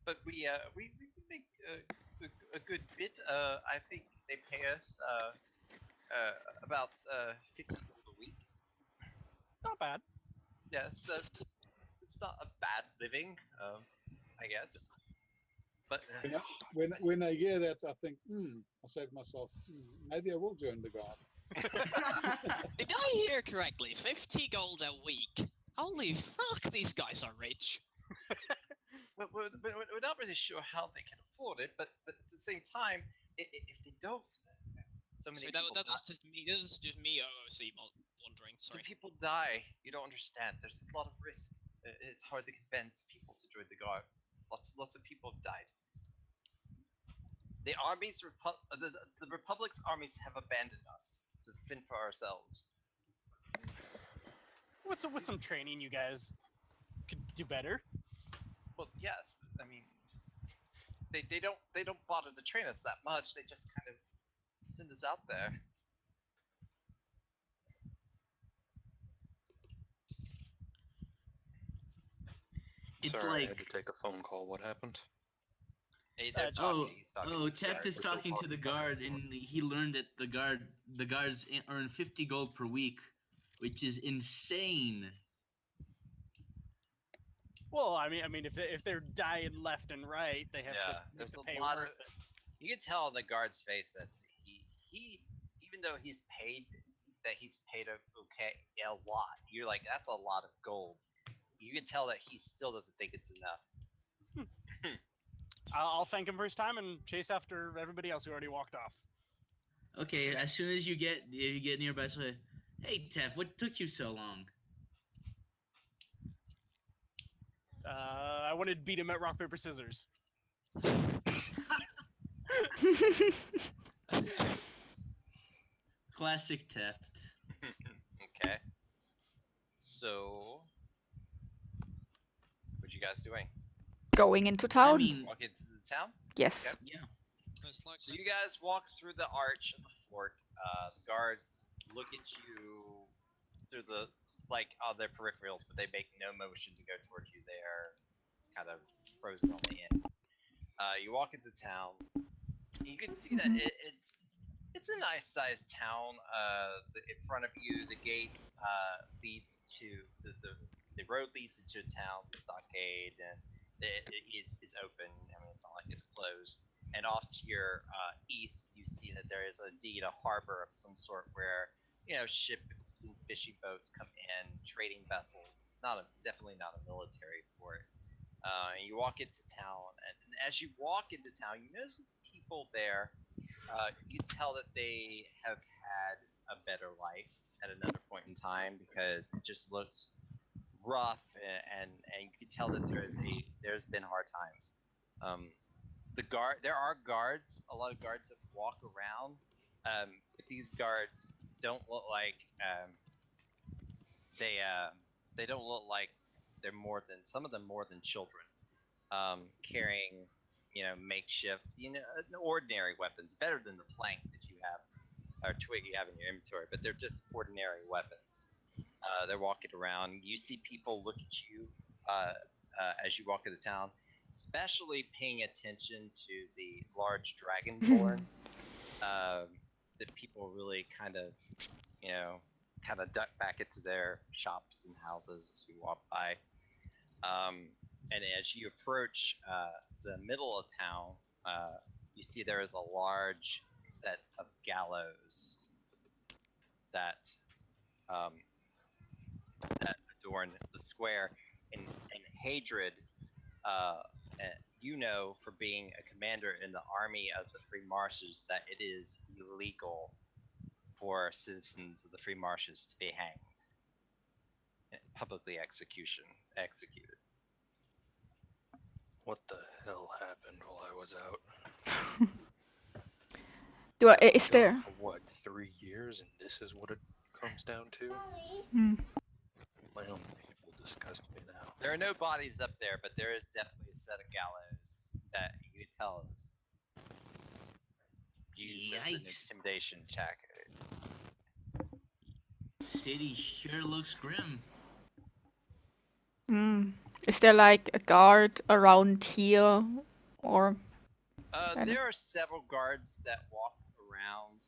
but we make a good bit. I think they pay us about 50 gold a week. Not bad. Yes, it's not a bad living, I guess. But When I hear that, I think, I say to myself, maybe I will join the guard. Did I hear correctly? 50 gold a week. Holy fuck, these guys are rich. we're not really sure how they can afford it. But at the same time, if they don't, so many Sorry, people that die. was just me. That was just me, OOC, wondering. Some Sorry. people die. You don't understand. There's a lot of risk. It's hard to convince people to join the guard. Lots of people have died. The armies, the Republic's armies have abandoned us to fend for ourselves. With some training, you guys could do better. Well, yes, but, I mean, they don't bother to train us that much. They just kind of send us out there. It's Sorry, I like, had to take a phone call. What happened? Hey, they're talking. He's talking to the Teft guard. is We're still talking to talking the about guard, and he learned that the guards earn 50 gold per week, which is insane. Well, I mean, if they're dying left and right, they have Yeah, to there's make a the pay lot worth of. it. You can tell on the guard's face that he even though he's paid a lot. You're like, that's a lot of gold. You can tell that he still doesn't think it's enough. I'll thank him for his time and chase after everybody else who already walked off. Okay, as soon as you get nearby, say, "Hey, Teft, what took you so long?" I wanted to beat him at rock paper scissors. Classic Teft. Okay. So, what you guys doing? Going into town? I mean, Walk into the town? Yes. Okay. yeah. Most likely. So you guys walk through the arch of the fort. The guards look at you through the on their peripherals, but they make no motion to go towards you. They are kind of frozen on the end. You walk into town. You can see that it's a nice sized town. In front of you, the gate leads to the road leads into a town, the stockade, and it's open. I mean, it's not like it's closed. And off to your east, you see that there is indeed a harbor of some sort where ships and fishing boats come in, trading vessels. It's definitely not a military port. And you walk into town, and as you walk into town, you notice that the people there, you can tell that they have had a better life at another point in time because it just looks rough, and you can tell that there's been hard times. There are guards, a lot of guards that walk around, but these guards don't look like they don't look like they're some of them more than children, carrying makeshift ordinary weapons, better than the plank that you have or twig you have in your inventory, but they're just ordinary weapons. They're walking around. You see people look at you as you walk into town, especially paying attention to the large dragonborn. That people really kind of duck back into their shops and houses as you walk by. And as you approach the middle of town, you see there is a large set of gallows that adorn the square. And Hadrid, for being a commander in the army of the Free Marshes, that it is illegal for citizens of the Free Marshes to be hanged, publicly executed. What the hell happened while I was out? Is there? For what, 3 years, and this is what it comes down to? My own people disgust me now. There are no bodies up there, but there is definitely a set of gallows that you can tell is used as an intimidation check. City sure looks grim. Is there like a guard around here, or? Any- There are several guards that walk around.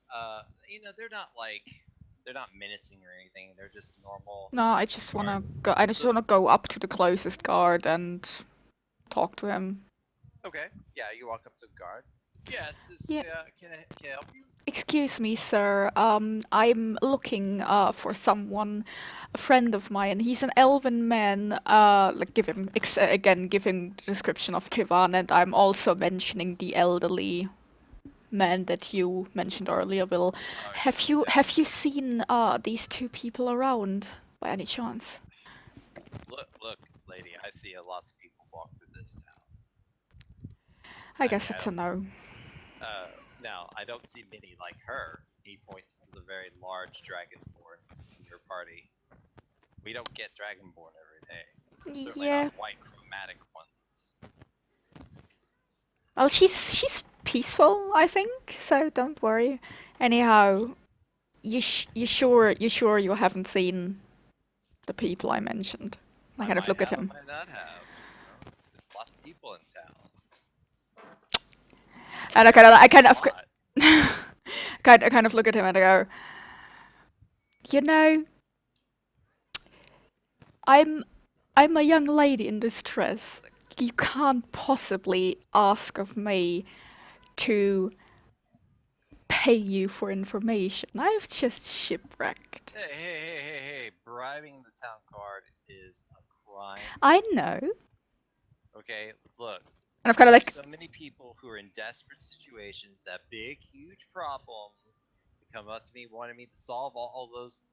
They're not menacing or anything. They're just normal. No, I just wanna guards. go. I just Those- wanna go up to the closest guard and talk to him. Okay. Yeah, you walk up to the guard. Yes. Yeah. Can I help you? Excuse me, sir. I'm looking for someone, a friend of mine. He's an elven man. Like give him again, give him the description of Tivan, and I'm also mentioning the elderly man that you mentioned earlier. Will, Oh, have you seen these two people around by any chance? Look, lady. I see a lot of people walk through this town. I guess mean, it's a no. Now I don't see many like her. He points to the very large dragonborn in your party. We don't get dragonborn every day. Certainly Yeah. not white chromatic ones. Well, she's peaceful, I think. So don't worry. Anyhow, you sure you haven't seen the people I mentioned? I kind of might look at have, him. might not have. You know, there's lots of people in town. And I kind of Lot. I kind of look at him and I go, you know, I'm a young lady in distress. You can't possibly ask of me to pay you for information. I've just shipwrecked. Hey! Bribing the town guard is a crime. I know. Okay, look. And I've kind of There's like, so many people who are in desperate situations that big, huge problems. They come up to me wanting me to solve all those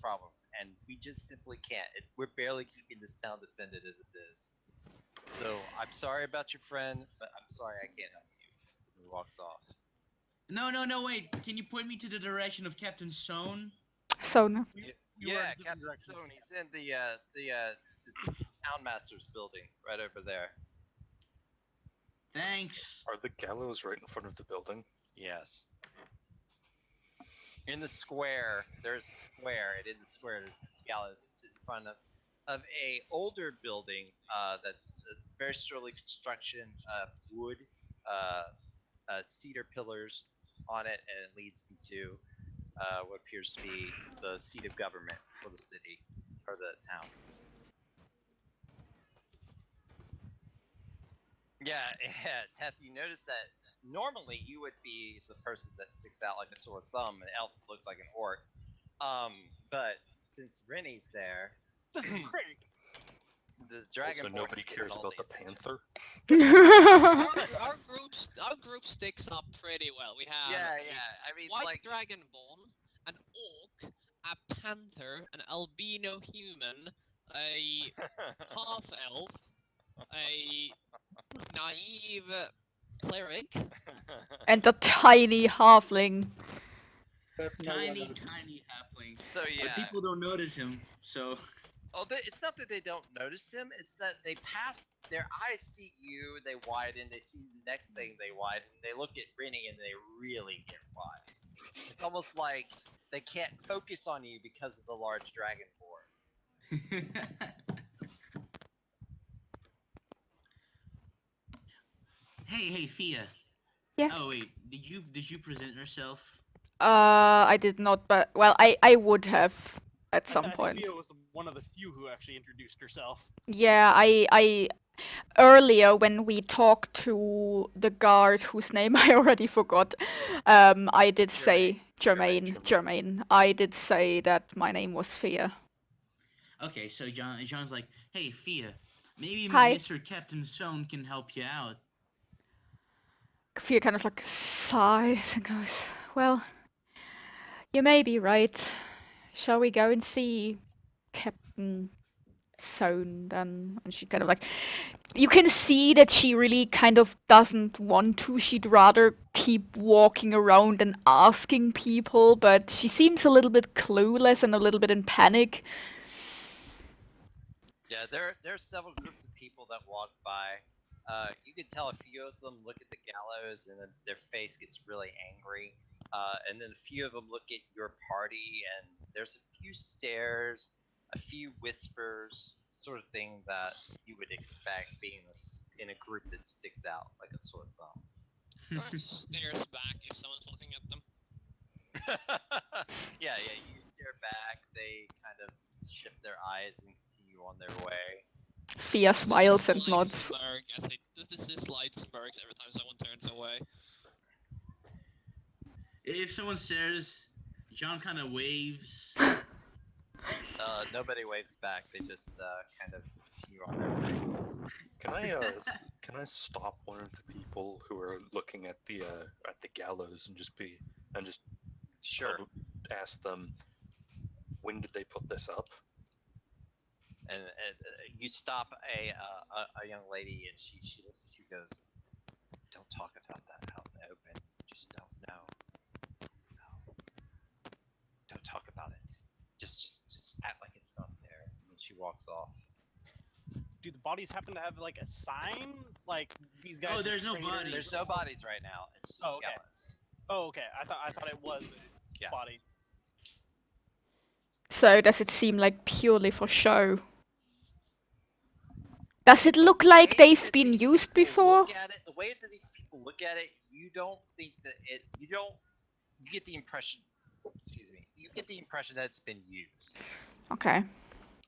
problems, and we just simply can't. We're barely keeping this town defended as it is. So I'm sorry about your friend, but I'm sorry I can't help you. And he walks off. No, wait. Can you point me to the direction of Captain Stone? so no. You are Yeah, in different Captain directions. Stone. He's in the townmaster's building right over there. Thanks. Are the gallows right in front of the building? Yes. In the square, there's a square, and in the square there's gallows that sit in front of a older building that's very sterling construction, wood, cedar pillars on it, and it leads into what appears to be the seat of government for the city or the town. Yeah, Tess, you notice that normally you would be the person that sticks out like a sore thumb, and Elf looks like an orc. But since Rennie's there, This is great. the dragon. Also, nobody cares about the panther. Our group sticks up pretty well. We have Yeah. a I mean, white like, dragonborn, an orc, a panther, an albino human, a half elf, a naive cleric. And the tiny halfling. Have no one Tiny noticed. halfling. so But yeah. people don't notice him, so. It's not that they don't notice him. It's that they pass. Their eyes see you. They widen. They see the next thing. They widen. They look at Rennie and they really get wide. It's almost like they can't focus on you because of the large dragonborn. Hey, Thea. Yeah. Oh wait, did you present yourself? I did not, but well, I would have at some I think point. Theo was one of the few who actually introduced herself. Yeah, I earlier when we talked to the guard whose name I already forgot, I did say Jermaine. I did say that my name was Fia. Okay, so John's like, hey Thea, maybe Hi. Mr. Captain Stone can help you out. Fia kind of like sighs and goes, well, you may be right. Shall we go and see Captain Stone then? And she kind of like, you can see that she really kind of doesn't want to. She'd rather keep walking around and asking people, but she seems a little bit clueless and a little bit in panic. Yeah, there's several groups of people that walk by. You can tell a few of them look at the gallows and then their face gets really angry. And then a few of them look at your party and there's a few stares, a few whispers, sort of thing that you would expect being in a group that sticks out like a sore thumb. Or just stares back if someone's looking at them. Yeah, you stare back, they kind of shift their eyes and continue on their way. Fia smiles and nods. This is Leitzenberg's every time someone turns away. If someone stares, John kind of waves. Nobody waves back, they just kind of continue on their way. Can I stop one of the people who are looking at the gallows and just Sure. ask them, when did they put this up? And you stop a young lady, and she looks at you and goes, "Don't talk about that out in the open. Just don't know. No. Don't talk about it. Just act like it's not there." And then she walks off. Do the bodies happen to have like a sign? Like these guys? Oh, are there's no traitors? bodies. There's no bodies right now. It's just Oh, okay. gallows. Oh, okay. I thought it was a Yeah. body. So does it seem like purely for show? Does it look like way they've that been these used people before? Look at it, the way that these people look at it, you don't think that you get the impression. Excuse me. You get the impression that it's been used. Okay.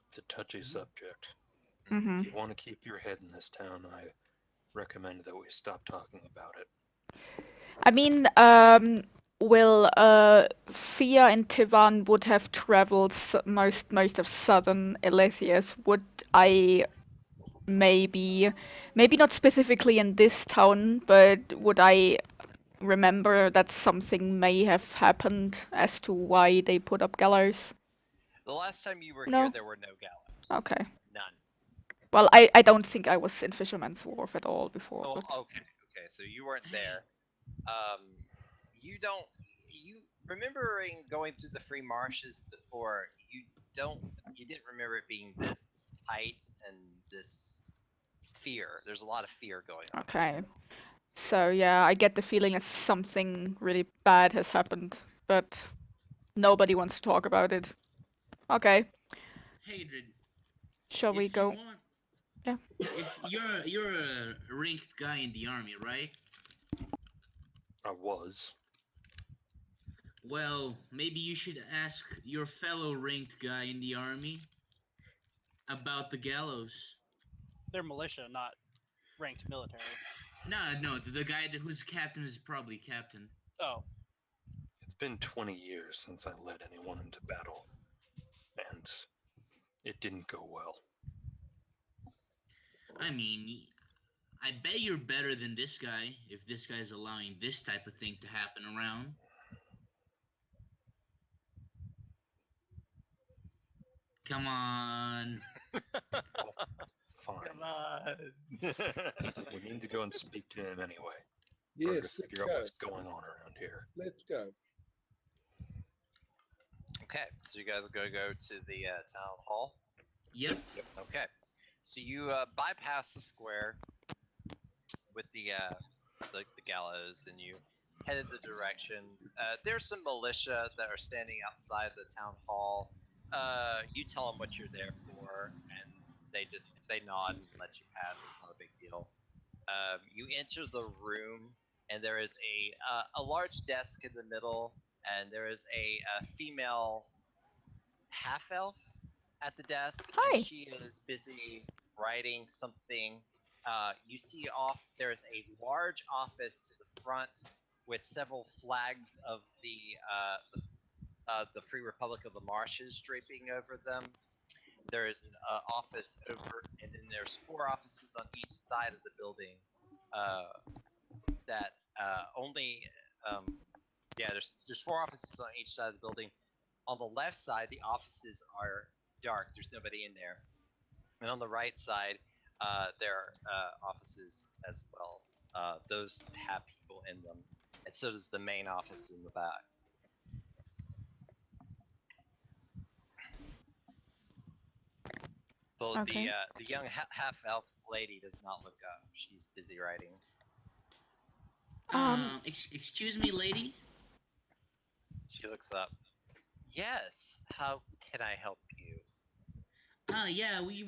It's a touchy subject. Mm-hmm. If you want to keep your head in this town, I recommend that we stop talking about it. I mean, will Fia and Tivan would have traveled most of southern Ele'thias. Would I maybe not specifically in this town, but would I remember that something may have happened as to why they put up gallows? The last time you were No. here, there were no gallows. Okay. None. Well, I don't think I was in Fisherman's Wharf at all before. Oh, But... okay, so you weren't there. You remembering going through the free marshes before, you didn't remember it being this tight and this fear. There's a lot of fear going on. Okay. So yeah, I get the feeling that something really bad has happened, but nobody wants to talk about it. Okay, Hadrid, shall we if go? you want, Yeah. If you're a ranked guy in the army, right? I was. Well, maybe you should ask your fellow ranked guy in the army about the gallows. They're militia, not ranked military. No, the guy whose captain is probably captain. Oh. It's been 20 years since I led anyone into battle, and it didn't go well. I mean, I bet you're better than this guy if this guy's allowing this type of thing to happen around. Come on. Fine. Come on. We need to go and speak to him anyway. Yes, Or to let's figure out go. what's going on around here. Let's go. Okay, so you guys are going to go to the town hall. Yep. Okay, so you bypass the square with the gallows, and you head in the direction. There's some militia that are standing outside the town hall. You tell them what you're there for, and they nod and let you pass. It's not a big deal. You enter the room, and there is a large desk in the middle, and there is a female half-elf at the desk. Hi. And she is busy writing something. You see there's a large office to the front with several flags of the Free Republic of the Marshes draping over them. There is an office over, and then there's 4 offices on each side of the building. There's 4 offices on each side of the building. On the left side, the offices are dark. There's nobody in there. And on the right side, there are offices as well. Those have people in them, and so does the main office in the back. So Okay. the young half-elf lady does not look up. She's busy writing. Excuse me, lady? She looks up. Yes, how can I help you? Yeah, we